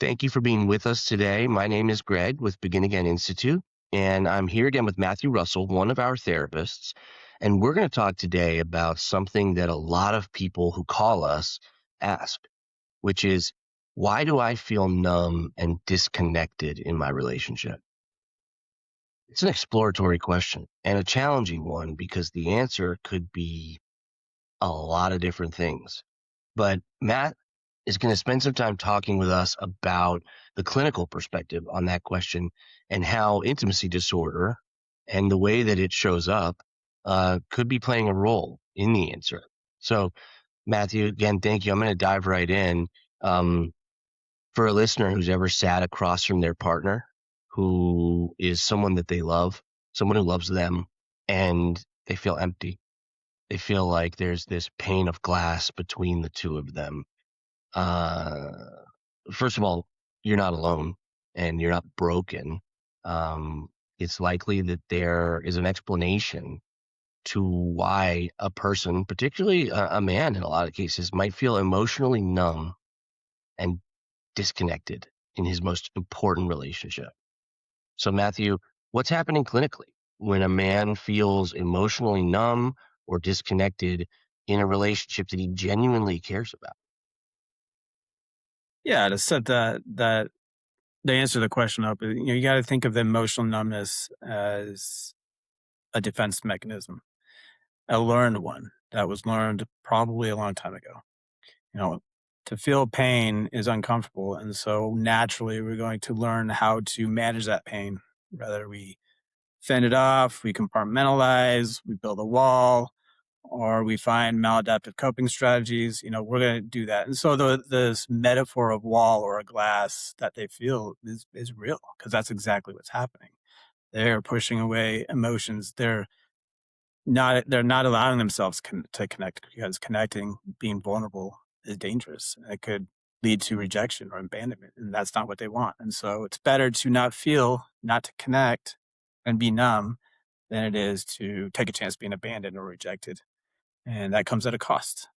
Thank you for being with us today. My name is Greg with Begin Again Institute, and I'm here again with Matthew Russell, one of our therapists. And we're going to talk today about something that a lot of people who call us ask, which is, why do I feel numb and disconnected in my relationship? It's an exploratory question and a challenging one because the answer could be a lot of different things. But Matt is going to spend some time talking with us about the clinical perspective on that question and how intimacy disorder and the way that it shows up could be playing a role in the answer. So, Matthew, again, thank you. I'm going to dive right in. For a listener who's ever sat across from their partner, who is someone that they love, someone who loves them, and they feel empty. They feel like there's this pane of glass between the two of them. First of all, you're not alone and you're not broken. It's likely that there is an explanation to why a person, particularly a man in a lot of cases, might feel emotionally numb and disconnected in his most important relationship. So, Matthew, what's happening clinically when a man feels emotionally numb or disconnected in a relationship that he genuinely cares about? Yeah, to set that to answer the question up, you got to think of the emotional numbness as a defense mechanism, a learned one that was learned probably a long time ago. You know, to feel pain is uncomfortable, and so naturally we're going to learn how to manage that pain. Whether we fend it off, we compartmentalize, we build a wall, or we find maladaptive coping strategies, we're going to do that. And so this metaphor of wall or a glass that they feel is real, because that's exactly what's happening. They're pushing away emotions. They're not allowing themselves to connect, because connecting, being vulnerable, is dangerous. It could lead to rejection or abandonment, and that's not what they want. And so it's better to not feel, not to connect, and be numb than it is to take a chance being abandoned or rejected, and that comes at a cost.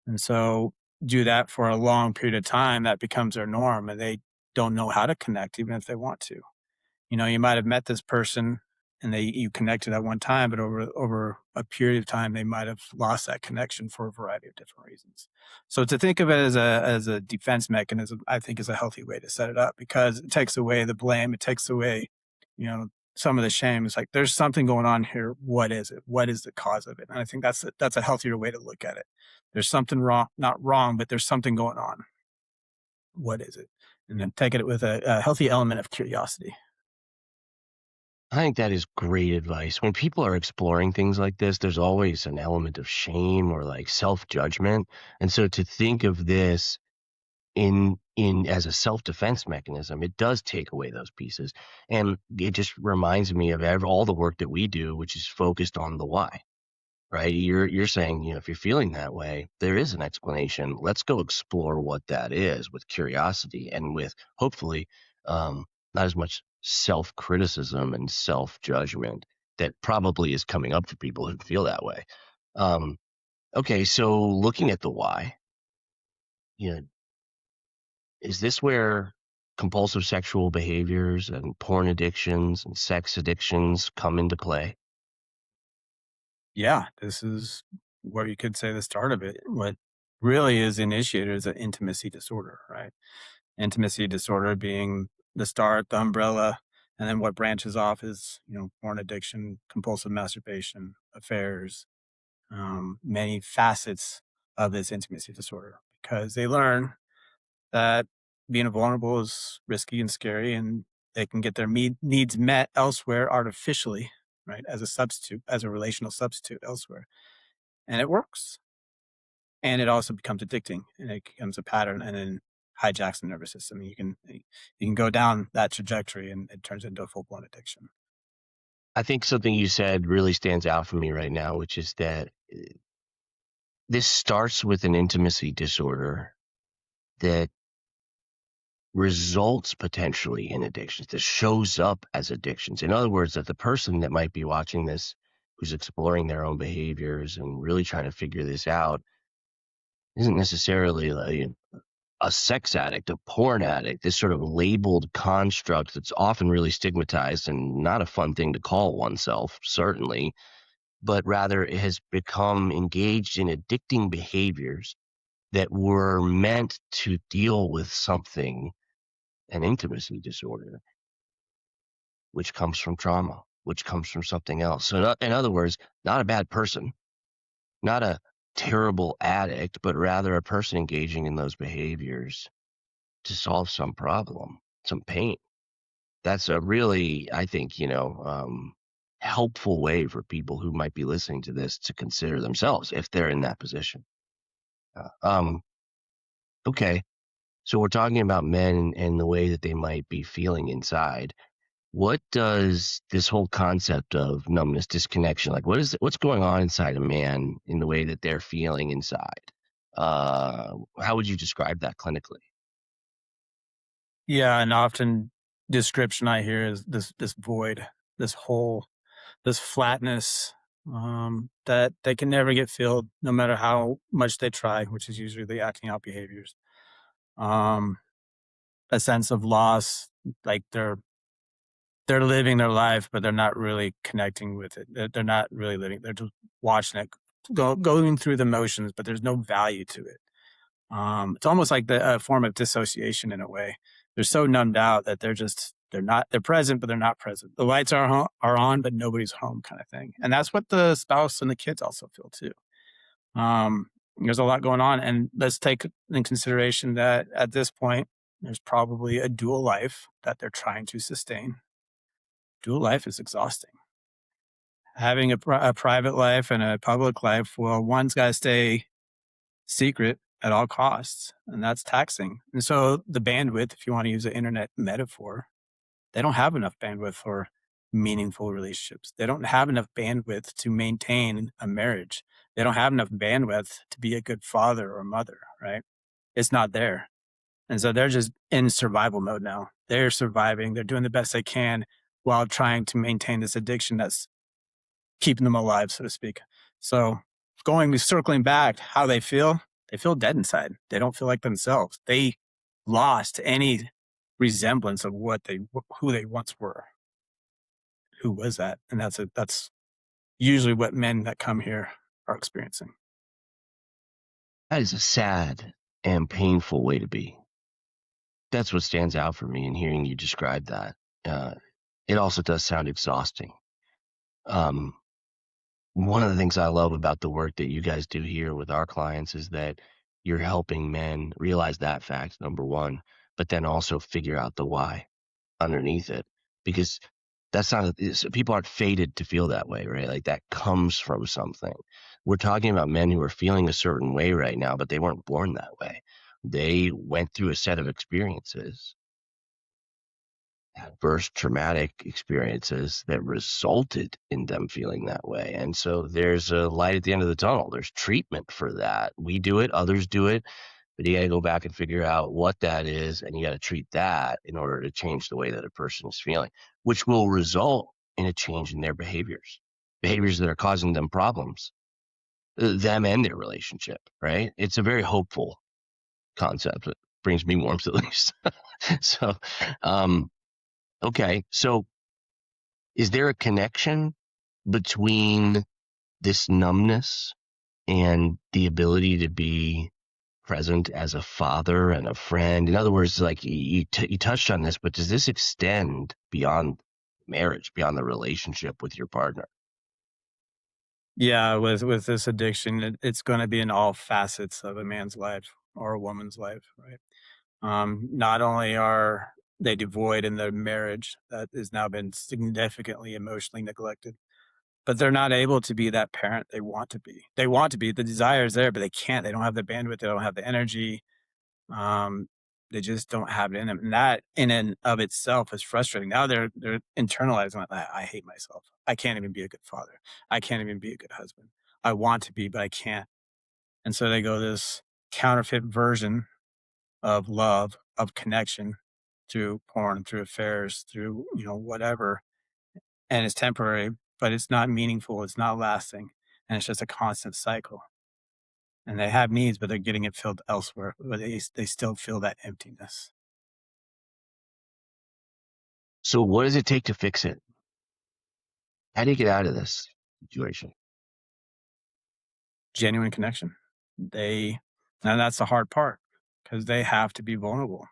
And so do that for a long period of time, that becomes their norm, and they don't know how to connect even if they want to. You might have met this person and you connected at one time, but over a period of time, they might have lost that connection for a variety of different reasons. So to think of it as a defense mechanism, I think, is a healthy way to set it up, because it takes away the blame. It takes away, you know, some of the shame. It's like, there's something going on here. What is it? What is the cause of it? And I think that's a healthier way to look at it. There's something wrong, not wrong, but there's something going on. What is it? And then take it with a healthy element of curiosity. I think that is great advice. When people are exploring things like this, there's always an element of shame or like self-judgment. And so to think of this in as a self-defense mechanism, it does take away those pieces. And it just reminds me of all the work that we do, which is focused on the why, right? You're saying, if you're feeling that way, there is an explanation. Let's go explore what that is with curiosity and with hopefully not as much self-criticism and self-judgment that probably is coming up for people who feel that way. Okay, so looking at the why, you know, is this where compulsive sexual behaviors and porn addictions and sex addictions come into play? Yeah, this is what you could say the start of it. What really is initiated is an intimacy disorder, right? Intimacy disorder being the start, the umbrella, and then what branches off is, porn addiction, compulsive masturbation, affairs, many facets of this intimacy disorder, because they learn that being vulnerable is risky and scary, and they can get their needs met elsewhere artificially, right? As a substitute, as a relational substitute elsewhere. And it works. And it also becomes addicting, and it becomes a pattern, and then hijacks the nervous system. You can go down that trajectory, and it turns into a full-blown addiction. I think something you said really stands out for me right now, which is that this starts with an intimacy disorder that results potentially in addictions, that shows up as addictions. In other words, that the person that might be watching this, who's exploring their own behaviors and really trying to figure this out, isn't necessarily like a sex addict, a porn addict, this sort of labeled construct that's often really stigmatized and not a fun thing to call oneself, certainly, but rather it has become engaged in addicting behaviors that were meant to deal with something, an intimacy disorder, which comes from trauma, which comes from something else. So, in other words, not a bad person, not a terrible addict, but rather a person engaging in those behaviors to solve some problem, some pain. That's a really, I think, helpful way for people who might be listening to this to consider themselves if they're in that position. Uh, um, okay, so we're talking about men and the way that they might be feeling inside. What does this whole concept of numbness, disconnection, like what's going on inside a man in the way that they're feeling inside? How would you describe that clinically? Yeah, and often description I hear is this void, this hole, this flatness, that they can never get filled no matter how much they try, which is usually the acting out behaviors. Um, a sense of loss, like they're living their life, but they're not really connecting with it. They're not really living. They're just watching it, going through the motions, but there's no value to it. It's almost like a form of dissociation in a way. They're so numbed out that they're present, but they're not present. The lights are on, but nobody's home, kind of thing. And that's what the spouse and the kids also feel too. There's a lot going on, and let's take in consideration that at this point, there's probably a dual life that they're trying to sustain. Dual life is exhausting. Having a private life and a public life, well, one's got to stay secret at all costs, and that's taxing. And so the bandwidth, if you want to use an internet metaphor, they don't have enough bandwidth for meaningful relationships. They don't have enough bandwidth to maintain a marriage. They don't have enough bandwidth to be a good father or mother, right? It's not there. And so they're just in survival mode now. They're surviving, they're doing the best they can while trying to maintain this addiction that's keeping them alive, so to speak. So circling back, how they feel dead inside. They don't feel like themselves. They lost any resemblance of who they once were. Who was that? And that's usually what men that come here are experiencing. That is a sad and painful way to be. That's what stands out for me in hearing you describe that. Uh, it also does sound exhausting. Um, One of the things I love about the work that you guys do here with our clients is that you're helping men realize that fact, number one, but then also figure out the why underneath it. Because people aren't fated to feel that way, right? Like that comes from something. We're talking about men who are feeling a certain way right now, but they weren't born that way. They went through a set of experiences, adverse traumatic experiences that resulted in them feeling that way. And so there's a light at the end of the tunnel. There's treatment for that. We do it, others do it, but you got to go back and figure out what that is, and you got to treat that in order to change the way that a person is feeling, which will result in a change in their behaviors that are causing them problems, them and their relationship, right? It's a very hopeful concept. It brings me warmth at least. So, okay. So is there a connection between this numbness and the ability to be present as a father and a friend? In other words, like you touched on this, but does this extend beyond marriage, beyond the relationship with your partner? Yeah, with this addiction, it's going to be in all facets of a man's life or a woman's life, right? Not only are they devoid in their marriage that has now been significantly emotionally neglected, but they're not able to be that parent they want to be. They want to be, the desire is there, but they can't. They don't have the bandwidth, they don't have the energy. Um, they just don't have it in them. And that in and of itself is frustrating. Now they're internalizing like, I hate myself. I can't even be a good father. I can't even be a good husband. I want to be, but I can't. And so they go this counterfeit version of love, of connection through porn, through affairs, through, whatever. And it's temporary, but it's not meaningful. It's not lasting. And it's just a constant cycle. and they have needs, but they're getting it filled elsewhere, but they still feel that emptiness. So what does it take to fix it? How do you get out of this situation? Genuine connection. They and that's the hard part because they have to be vulnerable.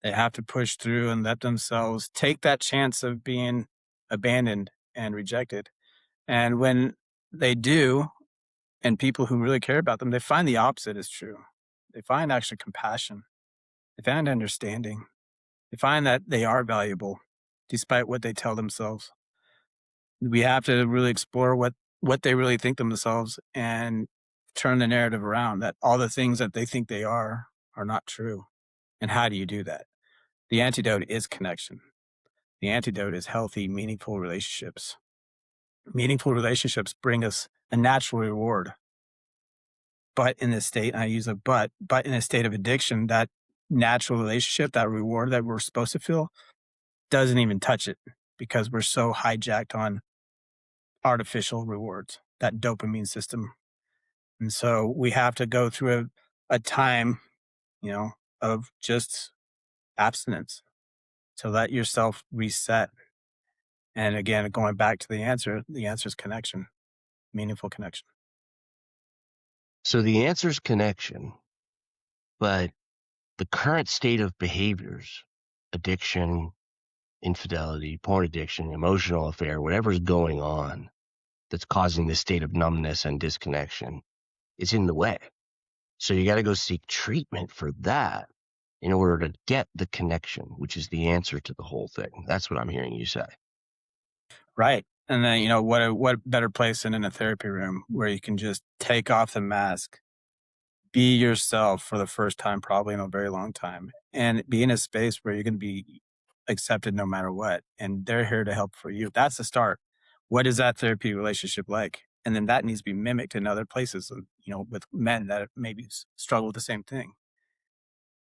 They have to push through and let themselves take that chance of being abandoned and rejected. And when they do, and people who really care about them, they find the opposite is true. They find actually compassion. They find understanding. They find that they are valuable despite what they tell themselves. We have to really explore what they really think themselves and turn the narrative around that all the things that they think they are not true. And how do you do that? The antidote is connection. The antidote is healthy, meaningful relationships. Meaningful relationships bring us a natural reward. But in this state, and I use a but in a state of addiction, that natural relationship, that reward that we're supposed to feel, doesn't even touch it because we're so hijacked on artificial rewards, that dopamine system. And so we have to go through a time, you know, of just abstinence to let yourself reset. And again, going back to the answer is connection, meaningful connection. So the answer is connection, but the current state of behaviors, addiction, infidelity, porn addiction, emotional affair, whatever's going on that's causing this state of numbness and disconnection, is in the way. So you got to go seek treatment for that in order to get the connection, which is the answer to the whole thing. That's what I'm hearing you say. Right. And then, what better place than in a therapy room where you can just take off the mask, be yourself for the first time, probably in a very long time, and be in a space where you're going to be accepted no matter what. And they're here to help for you. That's the start. What is that therapy relationship like? And then that needs to be mimicked in other places, with men that maybe struggle with the same thing.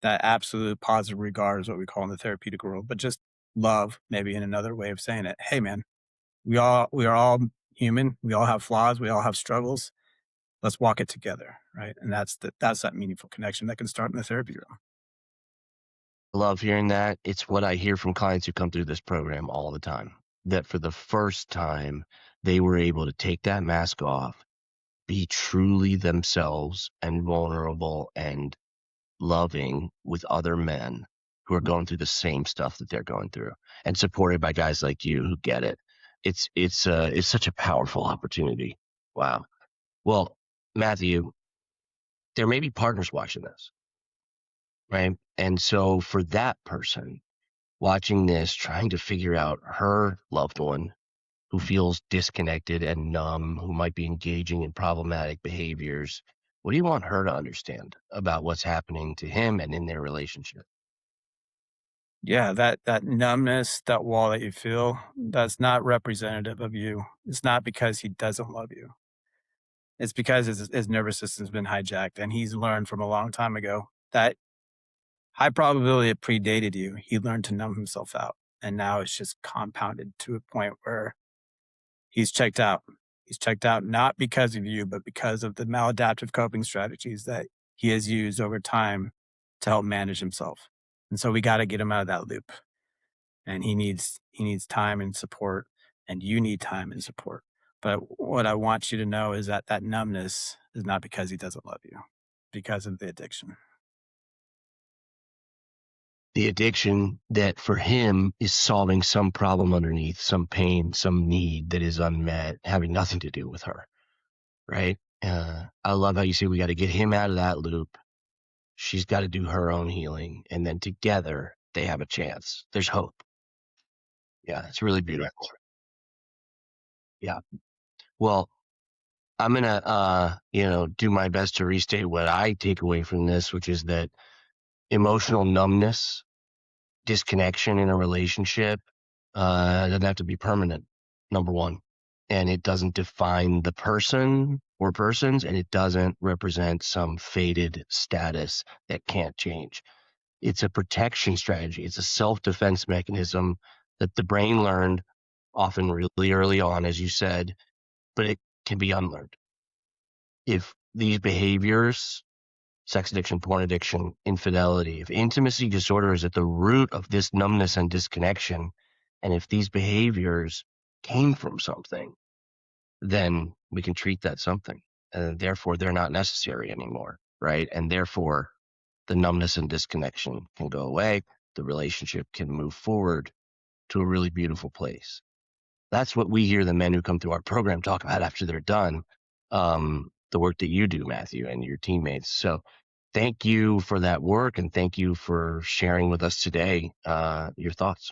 That absolute positive regard is what we call in the therapeutic world, but just love, maybe in another way of saying it. Hey, man, we are all human. We all have flaws. We all have struggles. Let's walk it together, right? And that's that meaningful connection that can start in the therapy room. I love hearing that. It's what I hear from clients who come through this program all the time, that for the first time, they were able to take that mask off, be truly themselves and vulnerable and loving with other men who are going through the same stuff that they're going through, and supported by guys like you who get it. It's such a powerful opportunity. Wow. Well, Matthew, there may be partners watching this, right? And so for that person watching this, trying to figure out her loved one who feels disconnected and numb, who might be engaging in problematic behaviors, what do you want her to understand about what's happening to him and in their relationship? Yeah, that numbness, that wall that you feel, that's not representative of you. It's not because he doesn't love you. It's because his nervous system's been hijacked, and he's learned from a long time ago that high probability it predated you. He learned to numb himself out, and now it's just compounded to a point where he's checked out. He's checked out not because of you, but because of the maladaptive coping strategies that he has used over time to help manage himself. And so we got to get him out of that loop. And he needs time and support, and you need time and support. But what I want you to know is that that numbness is not because he doesn't love you, because of the addiction. The addiction that for him is solving some problem underneath, some pain, some need that is unmet, having nothing to do with her, right? I love how you say we got to get him out of that loop. She's got to do her own healing, and then together they have a chance. There's hope. Yeah, it's really beautiful. Yeah. Well, I'm gonna do my best to restate what I take away from this, which is that emotional numbness, disconnection in a relationship, doesn't have to be permanent, number one. And it doesn't define the person or persons, and it doesn't represent some faded status that can't change. It's a protection strategy. It's a self-defense mechanism that the brain learned often really early on, as you said, but it can be unlearned. If these behaviors, sex addiction, porn addiction, infidelity, if intimacy disorder is at the root of this numbness and disconnection, and if these behaviors came from something, then we can treat that something. And therefore, they're not necessary anymore, right? And therefore, the numbness and disconnection can go away. The relationship can move forward to a really beautiful place. That's what we hear the men who come through our program talk about after they're done. The work that you do, Matthew, and your teammates. So thank you for that work, and thank you for sharing with us today your thoughts.